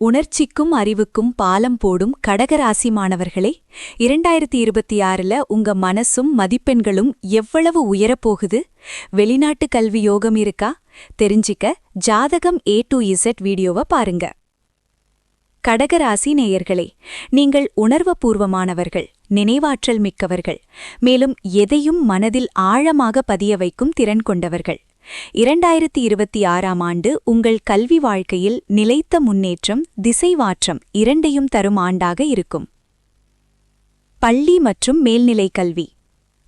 உணர்ச்சிக்கும் அறிவுக்கும் பாலம் போடும் கடகராசி மாணவர்களே 2026ல உங்க மனசும் மதிப்பெண்களும் எவ்வளவு உயரப்போகுது. வெளிநாட்டு கல்வி யோகம் இருக்கா? தெரிஞ்சிக்க ஜாதகம் A to Z வீடியோவை பாருங்க. கடகராசி நேயர்களே, நீங்கள் உணர்வுபூர்வமானவர்கள், நினைவாற்றல் மிக்கவர்கள், மேலும் எதையும் மனதில் ஆழமாக பதிய வைக்கும் திறன் கொண்டவர்கள். 2026ஆம் ஆண்டு உங்கள் கல்வி வாழ்க்கையில் நிலைத்த முன்னேற்றம், திசைவாற்றம் இரண்டையும் தரும் ஆண்டாக இருக்கும். பள்ளி மற்றும் மேல்நிலை கல்வி.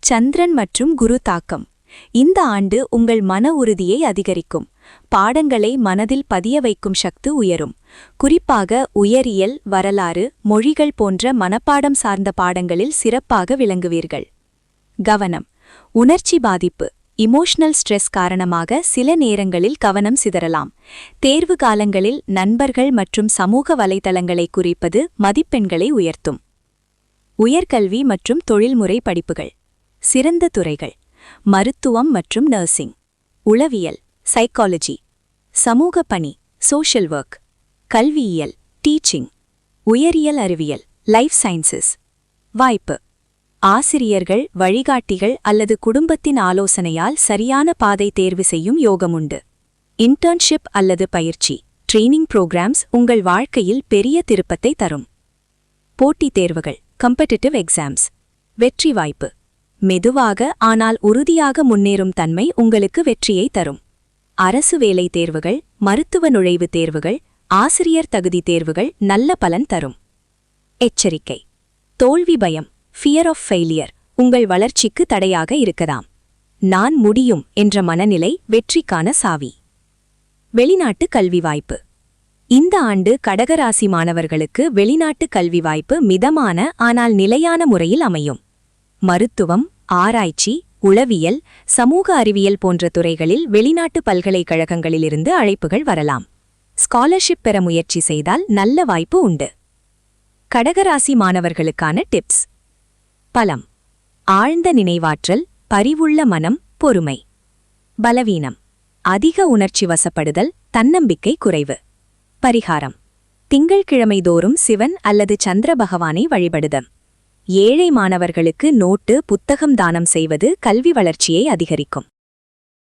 சந்திரன் மற்றும் குரு தாக்கம். இந்த ஆண்டு உங்கள் மன உறுதியை அதிகரிக்கும். பாடங்களை மனதில் பதிய வைக்கும் சக்தி உயரும். குறிப்பாக உயரியல், வரலாறு, மொழிகள் போன்ற மனப்பாடம் சார்ந்த பாடங்களில் சிறப்பாக விளங்குவீர்கள். கவனம். உணர்ச்சி பாதிப்பு, இமோஷனல் ஸ்ட்ரெஸ் காரணமாக சில நேரங்களில் கவனம் சிதறலாம். தேர்வு காலங்களில் நண்பர்கள் மற்றும் சமூக வலைதளங்களை குறிப்பது மதிப்பெண்களை உயர்த்தும். உயர்கல்வி மற்றும் தொழில்முறை படிப்புகள். சிறந்த துறைகள்: மருத்துவம் மற்றும் நர்சிங், உளவியல், சைக்காலஜி, சமூக பணி, சோஷியல் ஒர்க், கல்வியியல், டீச்சிங், உயரியல் அறிவியல், லைஃப் சயின்சஸ். வாய்ப்பு: ஆசிரியர்கள், வழிகாட்டிகள் அல்லது குடும்பத்தின் ஆலோசனையால் சரியான பாதை தேர்வு செய்யும் யோகமுண்டு. இன்டர்ன்ஷிப் அல்லது பயிற்சி, ட்ரெய்னிங் புரோகிராம்ஸ் உங்கள் வாழ்க்கையில் பெரிய திருப்பத்தை தரும். போட்டித் தேர்வுகள், காம்படிட்டிவ் எக்ஸாம்ஸ். வெற்றி வாய்ப்பு: மெதுவாக ஆனால் உறுதியாக முன்னேறும் தன்மை உங்களுக்கு வெற்றியை தரும். அரசு வேலை தேர்வுகள், மருத்துவ நுழைவுத் தேர்வுகள், ஆசிரியர் தகுதி தேர்வுகள் நல்ல பலன் தரும். எச்சரிக்கை: தோல்வி பயம், ஃபியர் ஆஃப் ஃபெயிலியர் உங்கள் வளர்ச்சிக்கு தடையாக இருக்கலாம். நான் முடியும் என்ற மனநிலை வெற்றிக்கான சாவி. வெளிநாட்டு கல்வி வாய்ப்பு. இந்த ஆண்டு கடகராசி மாணவர்களுக்கு வெளிநாட்டு கல்வி வாய்ப்பு மிதமான ஆனால் நிலையான முறையில் அமையும். மருத்துவம், ஆராய்ச்சி, உளவியல், சமூக அறிவியல் போன்ற துறைகளில் வெளிநாட்டு பல்கலைக்கழகங்களிலிருந்து அழைப்புகள் வரலாம். ஸ்காலர்ஷிப் பெற முயற்சி செய்தால் நல்ல வாய்ப்பு உண்டு. கடகராசி மாணவர்களுக்கான டிப்ஸ். பலம்: ஆழ்ந்த நினைவாற்றல், பரிவுள்ள மனம், பொறுமை. பலவீனம்: அதிக உணர்ச்சி வசப்படுதல், தன்னம்பிக்கை குறைவு. பரிகாரம்: திங்கள்கிழமை தோறும் சிவன் அல்லது சந்திர பகவானை வழிபடுதல். ஏழை மாணவர்களுக்கு நோட்டு, புத்தகம் தானம் செய்வது கல்வி வளர்ச்சியை அதிகரிக்கும்.